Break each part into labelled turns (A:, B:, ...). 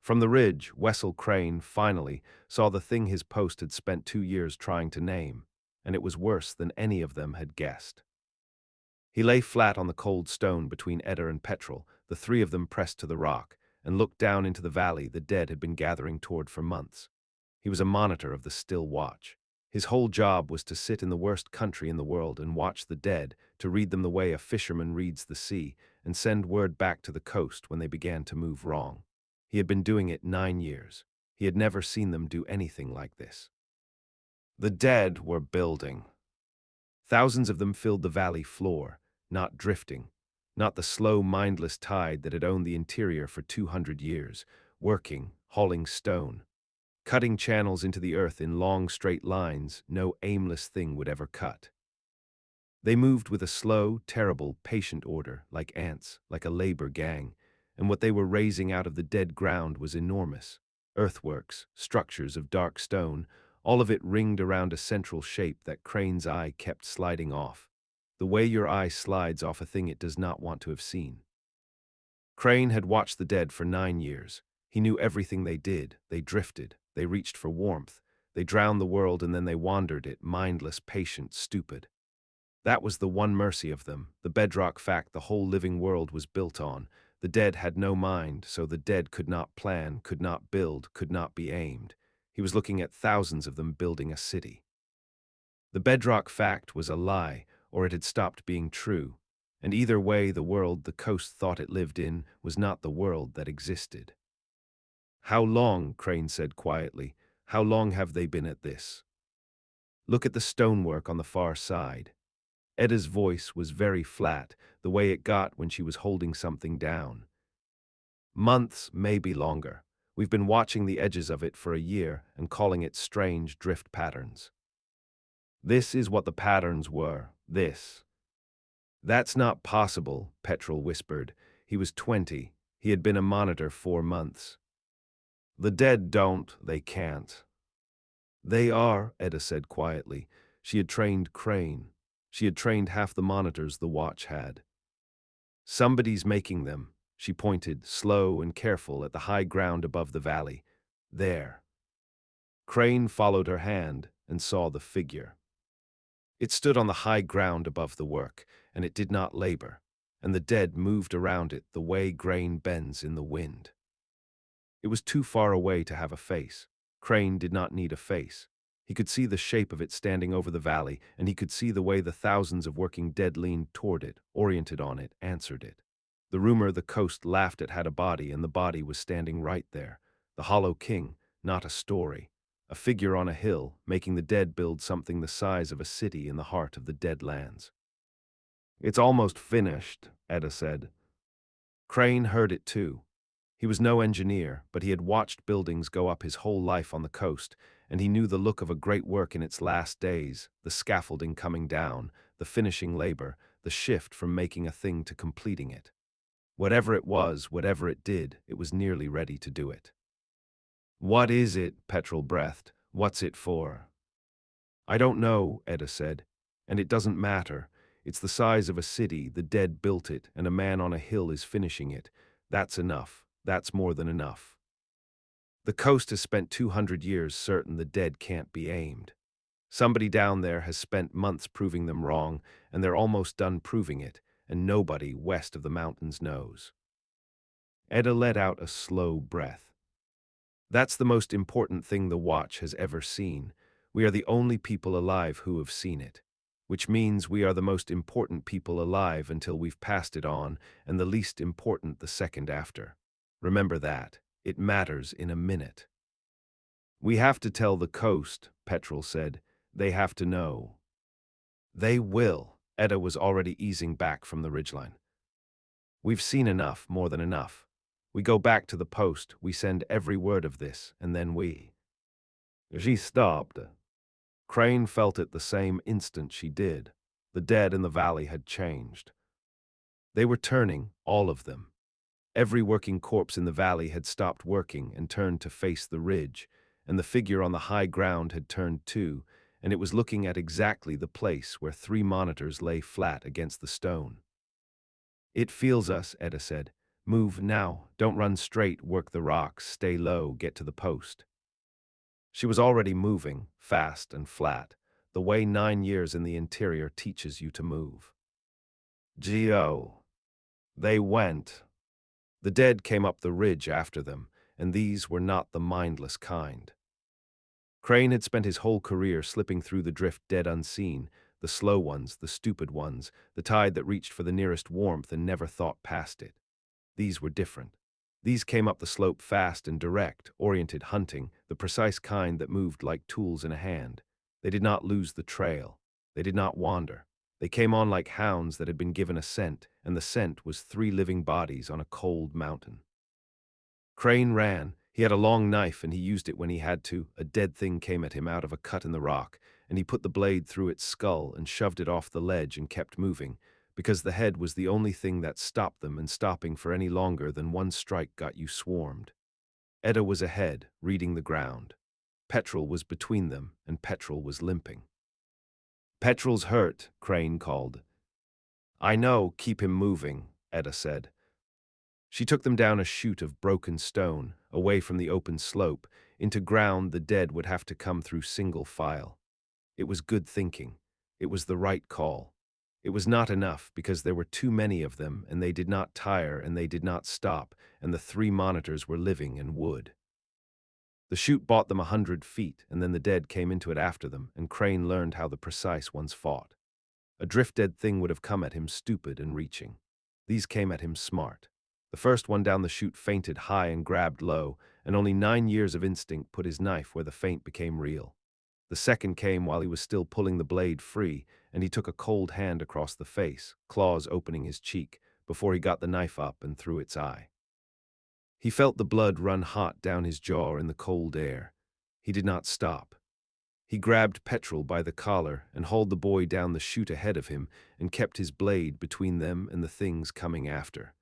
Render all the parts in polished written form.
A: From the ridge, Wessel Crane finally saw the thing his post had spent 2 years trying to name, and it was worse than any of them had guessed. He lay flat on the cold stone between Edda and Petrol, the three of them pressed to the rock, and looked down into the valley the dead had been gathering toward for months. He was a monitor of the Still Watch. His whole job was to sit in the worst country in the world and watch the dead, to read them the way a fisherman reads the sea, and send word back to the coast when they began to move wrong. He had been doing it 9 years. He had never seen them do anything like this. The dead were building. Thousands of them filled the valley floor, not drifting, not the slow, mindless tide that had owned the interior for 200 years, working, hauling stone, cutting channels into the earth in long, straight lines no aimless thing would ever cut. They moved with a slow, terrible, patient order, like ants, like a labor gang, and what they were raising out of the dead ground was enormous. Earthworks, structures of dark stone, all of it ringed around a central shape that Crane's eye kept sliding off, the way your eye slides off a thing it does not want to have seen. Crane had watched the dead for 9 years. He knew everything they did. They drifted. They reached for warmth. They drowned the world and then they wandered it, mindless, patient, stupid. That was the one mercy of them, the bedrock fact the whole living world was built on. The dead had no mind, so the dead could not plan, could not build, could not be aimed. He was looking at thousands of them building a city. The bedrock fact was a lie, or it had stopped being true. And either way, the world the coast thought it lived in was not the world that existed. "How long," Crane said quietly, "how long have they been at this? Look at the stonework on the far side." Edda's voice was very flat, the way it got when she was holding something down. "Months, maybe longer. We've been watching the edges of it for a year and calling it strange drift patterns. This is what the patterns were, this." "That's not possible," Petrol whispered. He was 20. He had been a monitor 4 months. "The dead don't, they can't." "They are," Edda said quietly. She had trained Crane. She had trained half the monitors the watch had. "Somebody's making them." She pointed, slow and careful, at the high ground above the valley. "There." Crane followed her hand and saw the figure. It stood on the high ground above the work, and it did not labor, and the dead moved around it the way grain bends in the wind. It was too far away to have a face. Crane did not need a face. He could see the shape of it standing over the valley, and he could see the way the thousands of working dead leaned toward it, oriented on it, answered it. The rumor the coast laughed at had a body, and the body was standing right there. The Hollow King, not a story. A figure on a hill, making the dead build something the size of a city in the heart of the dead lands. "It's almost finished," Edda said. Crane heard it too. He was no engineer, but he had watched buildings go up his whole life on the coast, and he knew the look of a great work in its last days, the scaffolding coming down, the finishing labor, the shift from making a thing to completing it. Whatever it was, whatever it did, it was nearly ready to do it. "What is it?" Petrol breathed. "What's it for?" "I don't know," Edda said. "And it doesn't matter. It's the size of a city, the dead built it, and a man on a hill is finishing it. That's enough. That's more than enough. The coast has spent 200 years certain the dead can't be aimed. Somebody down there has spent months proving them wrong, and they're almost done proving it, and nobody west of the mountains knows." Edda let out a slow breath. "That's the most important thing the Watch has ever seen. We are the only people alive who have seen it. Which means we are the most important people alive until we've passed it on, and the least important the second after. Remember that. It matters in a minute." "We have to tell the coast," Petrol said. "They have to know." "They will." Edda was already easing back from the ridgeline. "We've seen enough, more than enough. We go back to the post, we send every word of this, and then we—" She stopped. Crane felt it the same instant she did. The dead in the valley had changed. They were turning, all of them. Every working corpse in the valley had stopped working and turned to face the ridge, and the figure on the high ground had turned too, and it was looking at exactly the place where 3 monitors lay flat against the stone. "It feels us," Edda said. Move now, don't run straight, work the rocks, stay low, get to the post. She was already moving, fast and flat, the way 9 years in the interior teaches you to move. Geo. They went. The dead came up the ridge after them, and these were not the mindless kind. Crane had spent his whole career slipping through the drift dead unseen, the slow ones, the stupid ones, the tide that reached for the nearest warmth and never thought past it. These were different. These came up the slope fast and direct, oriented hunting, the precise kind that moved like tools in a hand. They did not lose the trail. They did not wander. They came on like hounds that had been given a scent, and the scent was 3 living bodies on a cold mountain. Crane ran. He had a long knife and he used it when he had to. A dead thing came at him out of a cut in the rock, and he put the blade through its skull and shoved it off the ledge and kept moving, because the head was the only thing that stopped them, and stopping for any longer than one strike got you swarmed. Edda was ahead, reading the ground. Petrol was between them, and Petrol was limping. "Petrol's hurt," Crane called. "I know, keep him moving," Edda said. She took them down a chute of broken stone, away from the open slope, into ground the dead would have to come through single file. It was good thinking. It was the right call. It was not enough because there were too many of them, and they did not tire and they did not stop, and the 3 monitors were living and would. The chute bought them 100 feet, and then the dead came into it after them, and Crane learned how the precise ones fought. A drift-dead thing would have come at him stupid and reaching. These came at him smart. The first one down the chute fainted high and grabbed low, and only 9 years of instinct put his knife where the feint became real. The second came while he was still pulling the blade free, and he took a cold hand across the face, claws opening his cheek, before he got the knife up and through its eye. He felt the blood run hot down his jaw in the cold air. He did not stop. He grabbed Petrol by the collar and hauled the boy down the chute ahead of him and kept his blade between them and the things coming after.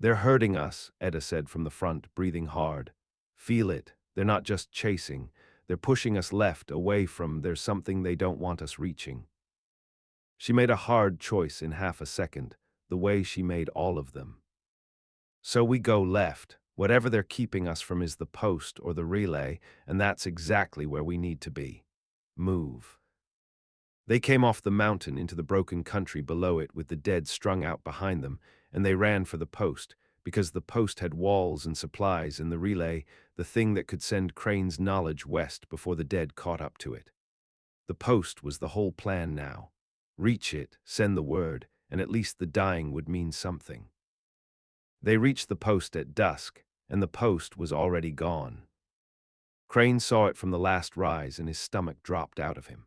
A: "They're hurting us," Edda said from the front, breathing hard. "Feel it. They're not just chasing. They're pushing us left, away from. There's something they don't want us reaching." She made a hard choice in half a second, the way she made all of them. "So we go left. Whatever they're keeping us from is the post or the relay, and that's exactly where we need to be. Move." They came off the mountain into the broken country below it with the dead strung out behind them, and they ran for the post, because the post had walls and supplies, and the relay, the thing that could send Crane's knowledge west before the dead caught up to it. The post was the whole plan now. Reach it, send the word, and at least the dying would mean something. They reached the post at dusk, and the post was already gone. Crane saw it from the last rise, and his stomach dropped out of him.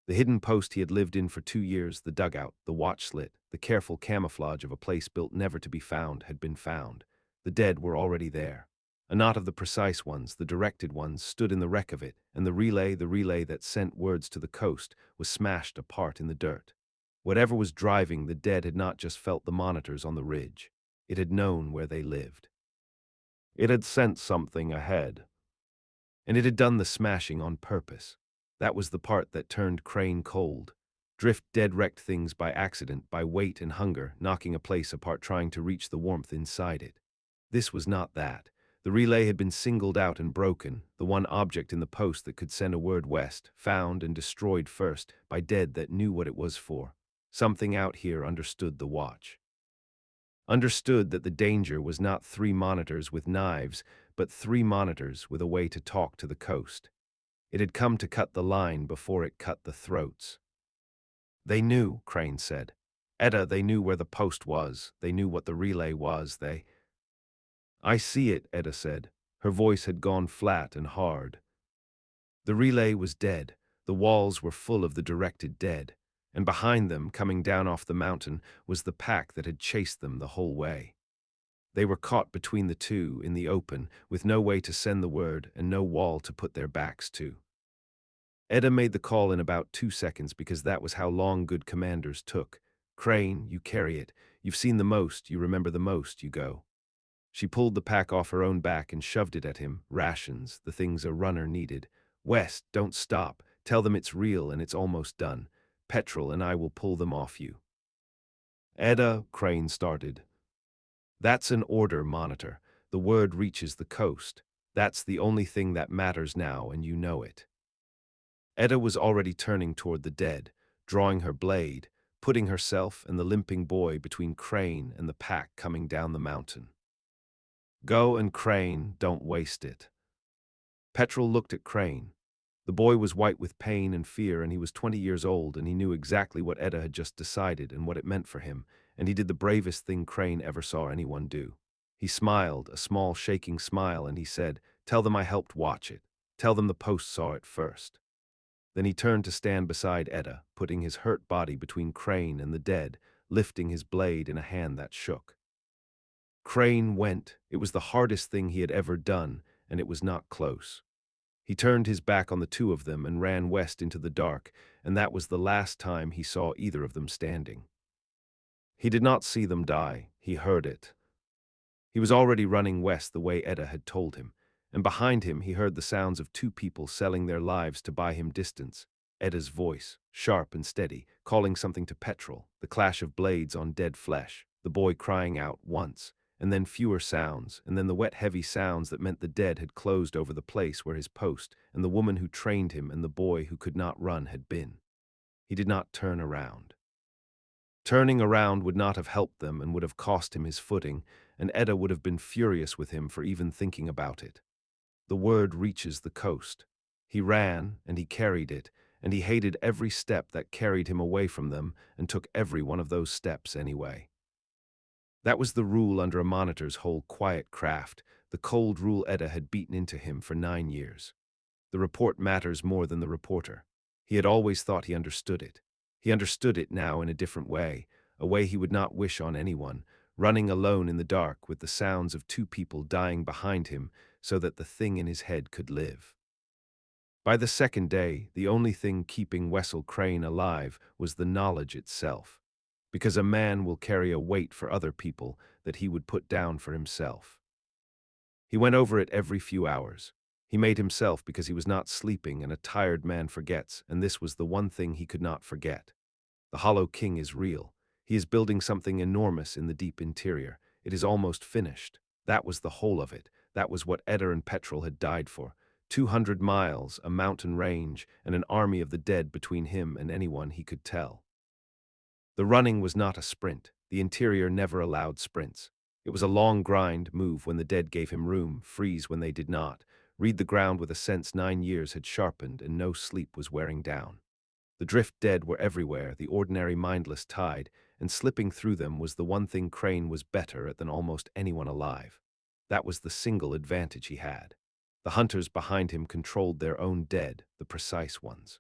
A: The hidden post he had lived in for 2 years, the dugout, the watch slit, the careful camouflage of a place built never to be found, had been found. The dead were already there. A knot of the precise ones, the directed ones, stood in the wreck of it, and the relay that sent words to the coast, was smashed apart in the dirt. Whatever was driving the dead had not just felt the monitors on the ridge. It had known where they lived. It had sent something ahead. And it had done the smashing on purpose. That was the part that turned Crane cold. Drift dead wrecked things by accident, by weight and hunger, knocking a place apart trying to reach the warmth inside it. This was not that. The relay had been singled out and broken, the one object in the post that could send a word west, found and destroyed first by dead that knew what it was for. Something out here understood the watch. Understood that the danger was not 3 monitors with knives, but 3 monitors with a way to talk to the coast. It had come to cut the line before it cut the throats. "They knew," Crane said. "Edda, they knew where the post was. They knew what the relay was. "I see it," Edda said. Her voice had gone flat and hard. The relay was dead. The walls were full of the directed dead. And behind them, coming down off the mountain, was the pack that had chased them the whole way. They were caught between the two, in the open, with no way to send the word and no wall to put their backs to. Edda made the call in about 2 seconds because that was how long good commanders took. "Crane, you carry it. You've seen the most, you remember the most, you go." She pulled the pack off her own back and shoved it at him. Rations, the things a runner needed. "West, don't stop. Tell them it's real and it's almost done. Petrol and I will pull them off you." "Edda," Crane started. That's an order, Monitor. The word reaches the coast. That's the only thing that matters now, and you know it. Etta was already turning toward the dead, drawing her blade, putting herself and the limping boy between Crane and the pack coming down the mountain. Go and Crane, don't waste it. Petrel looked at Crane. The boy was white with pain and fear, and he was 20 years old, and he knew exactly what Etta had just decided and what it meant for him, and he did the bravest thing Crane ever saw anyone do. He smiled, a small shaking smile, and he said, "Tell them I helped watch it. Tell them the post saw it first." Then he turned to stand beside Etta, putting his hurt body between Crane and the dead, lifting his blade in a hand that shook. Crane went. It was the hardest thing he had ever done, and it was not close. He turned his back on the two of them and ran west into the dark, and that was the last time he saw either of them standing. He did not see them die, he heard it. He was already running west the way Etta had told him, and behind him he heard the sounds of two people selling their lives to buy him distance. Etta's voice, sharp and steady, calling something to Petrel, the clash of blades on dead flesh, the boy crying out once, and then fewer sounds, and then the wet, heavy sounds that meant the dead had closed over the place where his post and the woman who trained him and the boy who could not run had been. He did not turn around. Turning around would not have helped them and would have cost him his footing, and Etta would have been furious with him for even thinking about it. The word reaches the coast. He ran, and he carried it, and he hated every step that carried him away from them and took every one of those steps anyway. That was the rule under a monitor's whole quiet craft, the cold rule Etta had beaten into him for 9 years. The report matters more than the reporter. He had always thought he understood it. He understood it now in a different way, a way he would not wish on anyone, running alone in the dark with the sounds of two people dying behind him so that the thing in his head could live. By the second day, the only thing keeping Wessel Crane alive was the knowledge itself, because a man will carry a weight for other people that he would put down for himself. He went over it every few hours. He made himself because he was not sleeping, and a tired man forgets, and this was the one thing he could not forget. The Hollow King is real. He is building something enormous in the deep interior. It is almost finished. That was the whole of it. That was what Etta and Petrel had died for. 200 miles, a mountain range, and an army of the dead between him and anyone he could tell. The running was not a sprint. The interior never allowed sprints. It was a long grind, move when the dead gave him room, freeze when they did not, read the ground with a sense 9 years had sharpened and no sleep was wearing down. The drift dead were everywhere, the ordinary mindless tide, and slipping through them was the one thing Crane was better at than almost anyone alive. That was the single advantage he had. The hunters behind him controlled their own dead, the precise ones.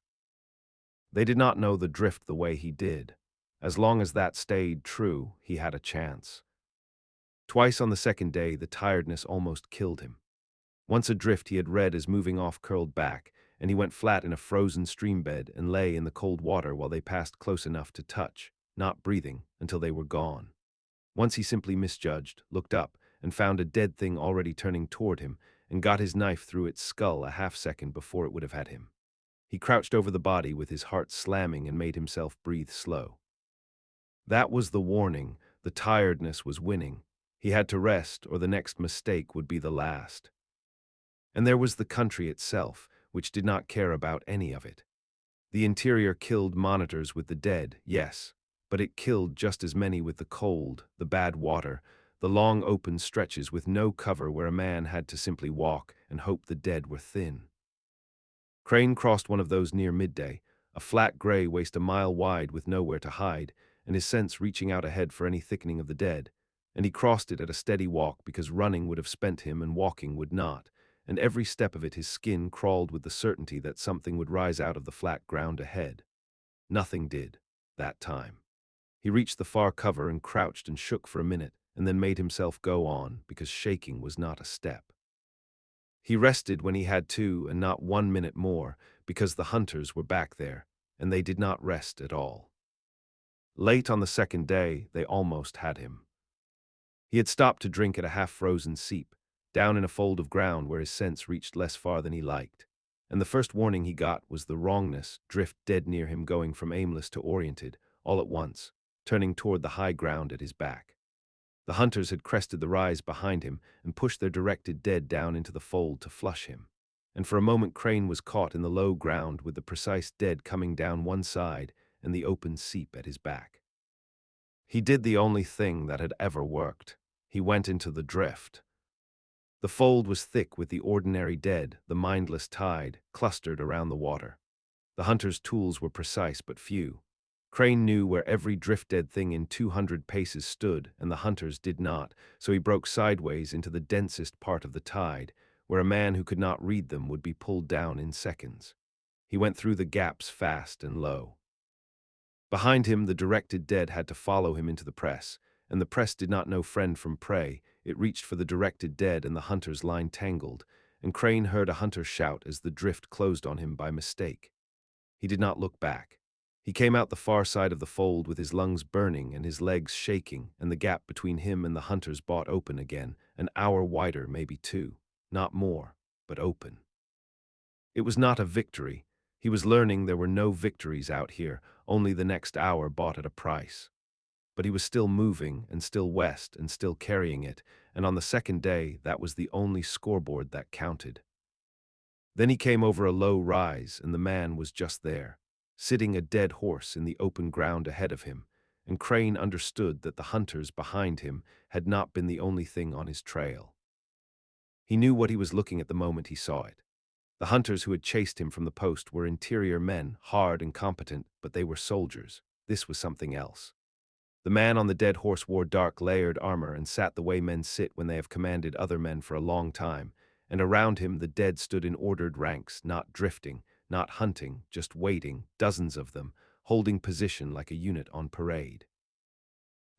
A: They did not know the drift the way he did. As long as that stayed true, he had a chance. Twice on the second day, the tiredness almost killed him. Once adrift, he had read as moving off curled back, and he went flat in a frozen stream bed and lay in the cold water while they passed close enough to touch, not breathing, until they were gone. Once he simply misjudged, looked up, and found a dead thing already turning toward him, and got his knife through its skull a half-second before it would have had him. He crouched over the body with his heart slamming and made himself breathe slow. That was the warning. The tiredness was winning. He had to rest, or the next mistake would be the last. And there was the country itself, which did not care about any of it. The interior killed monitors with the dead, yes, but it killed just as many with the cold, the bad water, the long open stretches with no cover where a man had to simply walk and hope the dead were thin. Crane crossed one of those near midday, a flat gray waste a mile wide with nowhere to hide, and his sense reaching out ahead for any thickening of the dead, and he crossed it at a steady walk because running would have spent him and walking would not, and every step of it his skin crawled with the certainty that something would rise out of the flat ground ahead. Nothing did, that time. He reached the far cover and crouched and shook for a minute, and then made himself go on, because shaking was not a step. He rested when he had to, and not 1 minute more, because the hunters were back there, and they did not rest at all. Late on the second day, they almost had him. He had stopped to drink at a half-frozen seep, down in a fold of ground where his sense reached less far than he liked, and the first warning he got was the wrongness, drift dead near him going from aimless to oriented, all at once, turning toward the high ground at his back. The hunters had crested the rise behind him and pushed their directed dead down into the fold to flush him. And for a moment Crane was caught in the low ground with the precise dead coming down one side and the open seep at his back. He did the only thing that had ever worked. He went into the drift. The fold was thick with the ordinary dead, the mindless tide, clustered around the water. The hunter's tools were precise but few. Crane knew where every drift-dead thing in 200 paces stood, and the hunters did not, so he broke sideways into the densest part of the tide, where a man who could not read them would be pulled down in seconds. He went through the gaps fast and low. Behind him, the directed dead had to follow him into the press, and the press did not know friend from prey. It reached for the directed dead, and the hunter's line tangled, and Crane heard a hunter shout as the drift closed on him by mistake. He did not look back. He came out the far side of the fold with his lungs burning and his legs shaking, and the gap between him and the hunters bought open again, an hour wider, maybe two, not more, but open. It was not a victory. He was learning there were no victories out here, only the next hour bought at a price. But he was still moving, and still west, and still carrying it, and on the second day that was the only scoreboard that counted. Then he came over a low rise, and the man was just there, sitting a dead horse in the open ground ahead of him, and Crane understood that the hunters behind him had not been the only thing on his trail. He knew what he was looking at the moment he saw it. The hunters who had chased him from the post were interior men, hard and competent, but they were soldiers. This was something else. The man on the dead horse wore dark, layered armor and sat the way men sit when they have commanded other men for a long time, and around him the dead stood in ordered ranks, not drifting, not hunting, just waiting, dozens of them, holding position like a unit on parade.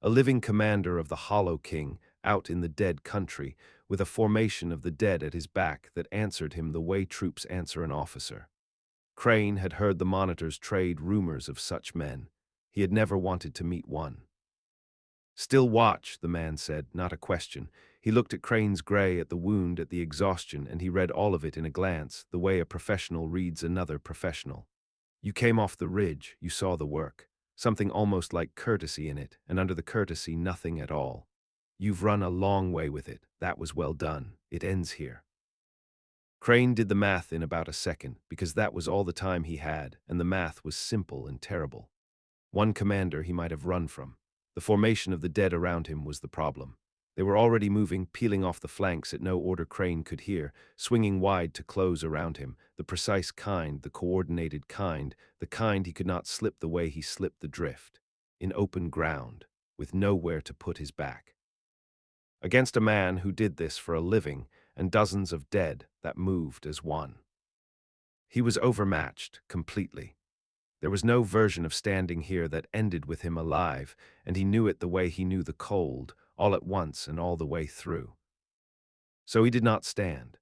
A: A living commander of the Hollow King, out in the dead country, with a formation of the dead at his back that answered him the way troops answer an officer. Crane had heard the monitors trade rumors of such men. He had never wanted to meet one. "Still watch," the man said, not a question. He looked at Crane's gray, at the wound, at the exhaustion, and he read all of it in a glance, the way a professional reads another professional. "You came off the ridge, you saw the work. Something almost like courtesy in it, and under the courtesy nothing at all. You've run a long way with it. That was well done. It ends here." Crane did the math in about a second, because that was all the time he had, and the math was simple and terrible. One commander he might have run from. The formation of the dead around him was the problem. They were already moving, peeling off the flanks at no order Crane could hear, swinging wide to close around him, the precise kind, the coordinated kind, the kind he could not slip the way he slipped the drift, in open ground, with nowhere to put his back. Against a man who did this for a living, and dozens of dead that moved as one. He was overmatched, completely. There was no version of standing here that ended with him alive, and he knew it the way he knew the cold, all at once and all the way through. So he did not stand.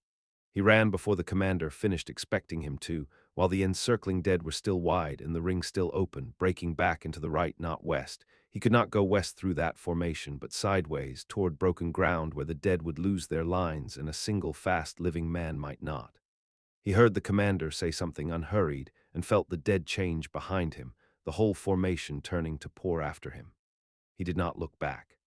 A: He ran before the commander finished expecting him to, while the encircling dead were still wide and the ring still open, breaking back into the right, not west. He could not go west through that formation, but sideways, toward broken ground where the dead would lose their lines and a single fast living man might not. He heard the commander say something unhurried and felt the dead change behind him, the whole formation turning to pour after him. He did not look back.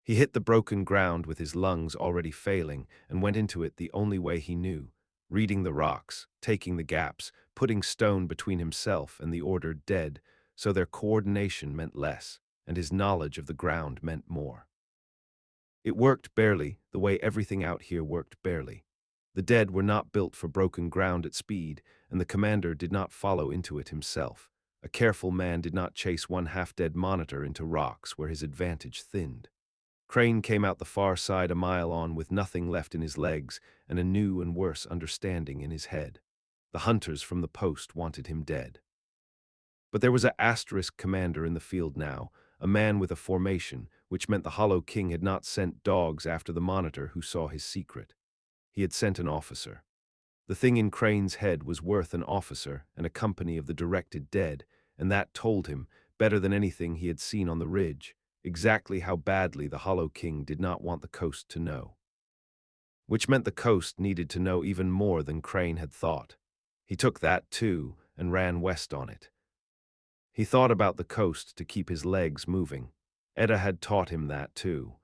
A: He hit the broken ground with his lungs already failing and went into it the only way he knew, reading the rocks, taking the gaps, putting stone between himself and the ordered dead, so their coordination meant less, and his knowledge of the ground meant more. It worked barely, the way everything out here worked barely. The dead were not built for broken ground at speed, and the commander did not follow into it himself. A careful man did not chase one half-dead monitor into rocks where his advantage thinned. Crane came out the far side a mile on with nothing left in his legs and a new and worse understanding in his head. The hunters from the post wanted him dead. But there was a asterisk commander in the field now, a man with a formation, which meant the Hollow King had not sent dogs after the monitor who saw his secret. He had sent an officer. The thing in Crane's head was worth an officer and a company of the directed dead, and that told him, better than anything he had seen on the ridge, exactly how badly the Hollow King did not want the coast to know. Which meant the coast needed to know even more than Crane had thought. He took that, too, and ran west on it. He thought about the coast to keep his legs moving. Etta had taught him that too.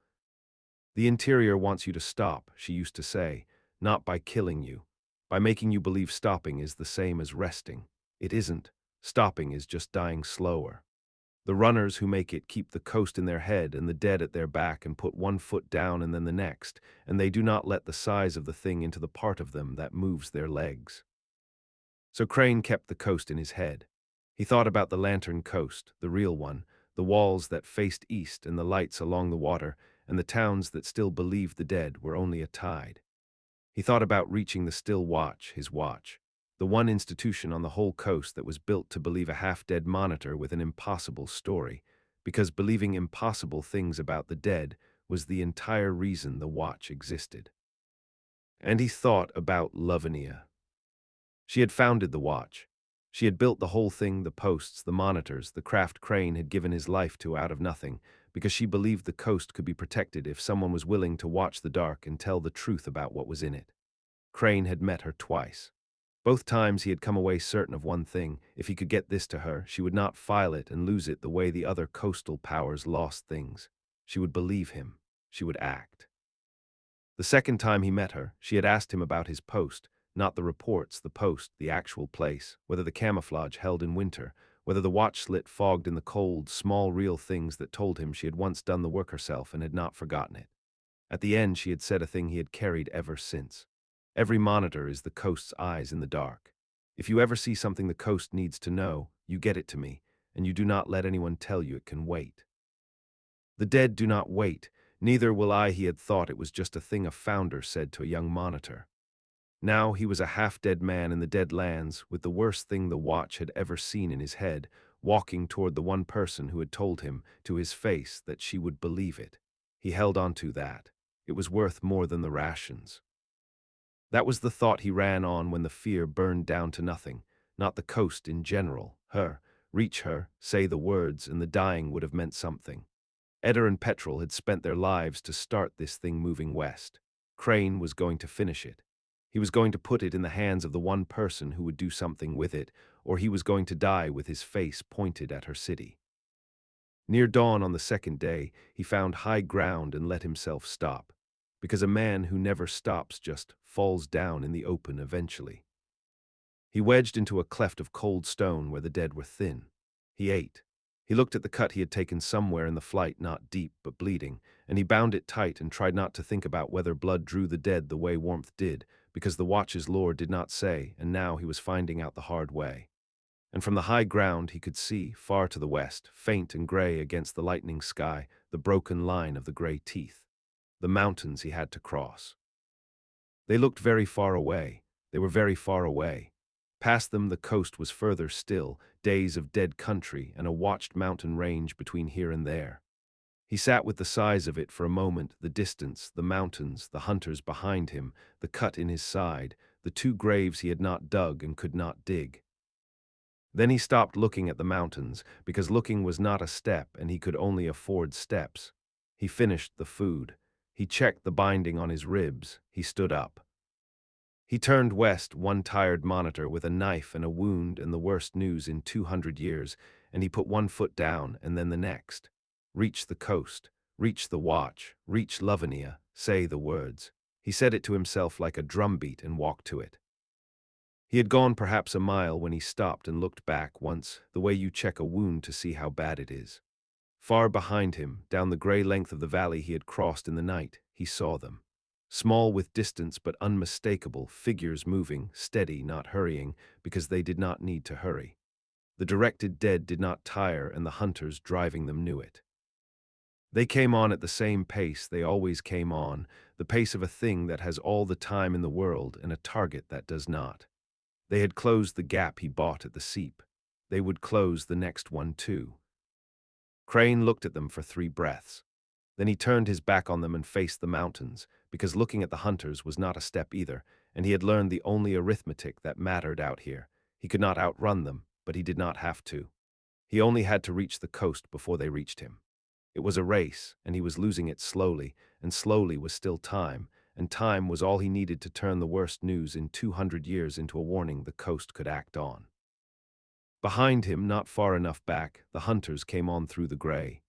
A: The interior wants you to stop, she used to say, not by killing you, by making you believe stopping is the same as resting. It isn't. Stopping is just dying slower. The runners who make it keep the coast in their head and the dead at their back and put one foot down and then the next, and they do not let the size of the thing into the part of them that moves their legs. So Crane kept the coast in his head. He thought about the lantern coast, the real one, the walls that faced east and the lights along the water, and the towns that still believed the dead were only a tide. He thought about reaching the still watch, his watch, the one institution on the whole coast that was built to believe a half-dead monitor with an impossible story, because believing impossible things about the dead was the entire reason the watch existed. And he thought about Lavinia. She had founded the watch. She had built the whole thing, the posts, the monitors, the craft Crane had given his life to out of nothing, because she believed the coast could be protected if someone was willing to watch the dark and tell the truth about what was in it. Crane had met her twice. Both times he had come away certain of one thing: if he could get this to her, she would not file it and lose it the way the other coastal powers lost things. She would believe him. She would act. The second time he met her, she had asked him about his post, not the reports, the post, the actual place, whether the camouflage held in winter, whether the watch slit fogged in the cold, small real things that told him she had once done the work herself and had not forgotten it. At the end she had said a thing he had carried ever since. Every monitor is the coast's eyes in the dark. If you ever see something the coast needs to know, you get it to me, and you do not let anyone tell you it can wait. The dead do not wait, neither will I. He had thought it was just a thing a founder said to a young monitor. Now he was a half-dead man in the dead lands, with the worst thing the watch had ever seen in his head, walking toward the one person who had told him, to his face, that she would believe it. He held on to that. It was worth more than the rations. That was the thought he ran on when the fear burned down to nothing. Not the coast in general. Her. Reach her, say the words, and the dying would have meant something. Etta and Petrol had spent their lives to start this thing moving west. Crane was going to finish it. He was going to put it in the hands of the one person who would do something with it, or he was going to die with his face pointed at her city. Near dawn on the second day, he found high ground and let himself stop, because a man who never stops just falls down in the open eventually. He wedged into a cleft of cold stone where the dead were thin. He ate. He looked at the cut he had taken somewhere in the flight, not deep but bleeding, and he bound it tight and tried not to think about whether blood drew the dead the way warmth did, because the watch's lore did not say, and now he was finding out the hard way. And from the high ground he could see, far to the west, faint and gray against the lightning sky, the broken line of the gray teeth. The mountains he had to cross. They looked very far away. They were very far away. Past them the coast was further still, days of dead country and a watched mountain range between here and there. He sat with the size of it for a moment, the distance, the mountains, the hunters behind him, the cut in his side, the two graves he had not dug and could not dig. Then he stopped looking at the mountains, because looking was not a step and he could only afford steps. He finished the food. He checked the binding on his ribs. He stood up. He turned west, one tired monitor with a knife and a wound and the worst news in 200 years, and he put one foot down and then the next. Reach the coast, reach the watch, reach Lavinia, say the words. He said it to himself like a drumbeat and walked to it. He had gone perhaps a mile when he stopped and looked back once, the way you check a wound to see how bad it is. Far behind him, down the gray length of the valley he had crossed in the night, he saw them. Small with distance but unmistakable, figures moving, steady, not hurrying, because they did not need to hurry. The directed dead did not tire, and the hunters driving them knew it. They came on at the same pace they always came on, the pace of a thing that has all the time in the world and a target that does not. They had closed the gap he bought at the seep. They would close the next one too. Crane looked at them for 3 breaths. Then he turned his back on them and faced the mountains, because looking at the hunters was not a step either, and he had learned the only arithmetic that mattered out here. He could not outrun them, but he did not have to. He only had to reach the coast before they reached him. It was a race, and he was losing it slowly, and slowly was still time, and time was all he needed to turn the worst news in 200 years into a warning the coast could act on. Behind him, not far enough back, the hunters came on through the gray.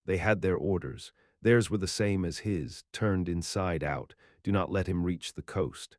A: They had their orders. Theirs were the same as his, turned inside out. Do not let him reach the coast.